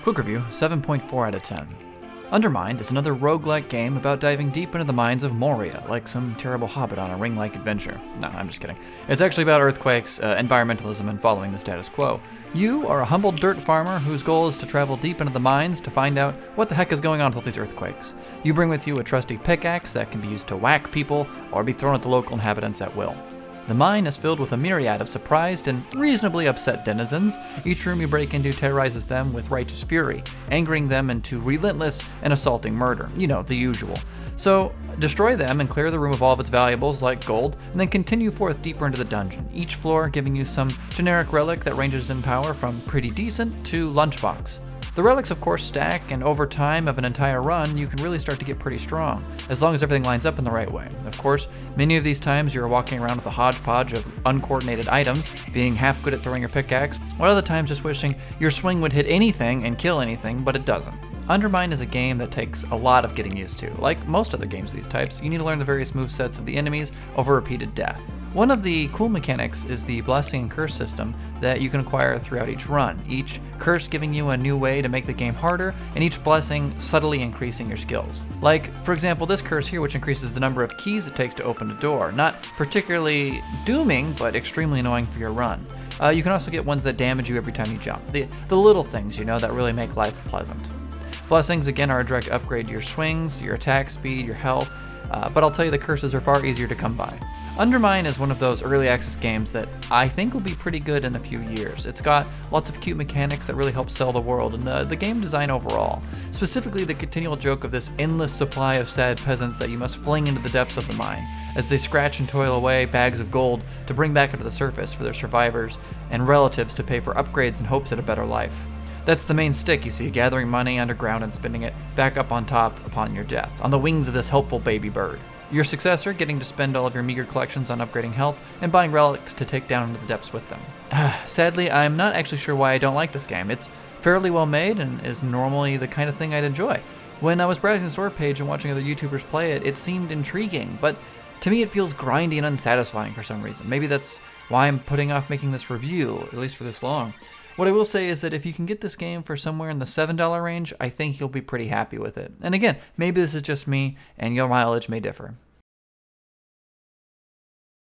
Quick review, 7.4 out of 10. Undermine is another roguelike game about diving deep into the mines of Moria, like some terrible hobbit on a ring-like adventure. No, I'm just kidding. It's actually about earthquakes, environmentalism, and following the status quo. You are a humble dirt farmer whose goal is to travel deep into the mines to find out what the heck is going on with all these earthquakes. You bring with you a trusty pickaxe that can be used to whack people or be thrown at the local inhabitants at will. The mine is filled with a myriad of surprised and reasonably upset denizens. Each room you break into terrorizes them with righteous fury, angering them into relentless and assaulting murder. You know, the usual. So, destroy them and clear the room of all of its valuables like gold, and then continue forth deeper into the dungeon, each floor giving you some generic relic that ranges in power from pretty decent to lunchbox. The relics, of course, stack, and over time of an entire run, you can really start to get pretty strong, as long as everything lines up in the right way. Of course, many of these times you're walking around with a hodgepodge of uncoordinated items, being half good at throwing your pickaxe, while other times just wishing your swing would hit anything and kill anything, but it doesn't. Undermine is a game that takes a lot of getting used to. Like most other games of these types, you need to learn the various movesets of the enemies over repeated death. One of the cool mechanics is the blessing and curse system that you can acquire throughout each run, each curse giving you a new way to make the game harder, and each blessing subtly increasing your skills. Like, for example, this curse here, which increases the number of keys it takes to open a door. Not particularly dooming, but extremely annoying for your run. You can also get ones that damage you every time you jump. The little things, that really make life pleasant. Blessings, again, are a direct upgrade to your swings, your attack speed, your health, but I'll tell you the curses are far easier to come by. Undermine is one of those early access games that I think will be pretty good in a few years. It's got lots of cute mechanics that really help sell the world, and the game design overall. Specifically, the continual joke of this endless supply of sad peasants that you must fling into the depths of the mine, as they scratch and toil away bags of gold to bring back into the surface for their survivors and relatives to pay for upgrades in hopes at a better life. That's the main stick, you see, gathering money underground and spending it back up on top upon your death, on the wings of this helpful baby bird. Your successor getting to spend all of your meager collections on upgrading health and buying relics to take down into the depths with them. Sadly, I'm not actually sure why I don't like this game. It's fairly well made and is normally the kind of thing I'd enjoy. When I was browsing the store page and watching other YouTubers play it, it seemed intriguing, but to me it feels grindy and unsatisfying for some reason. Maybe that's why I'm putting off making this review, at least for this long. What I will say is that if you can get this game for somewhere in the $7 range, I think you'll be pretty happy with it. And again, maybe this is just me, and your mileage may differ.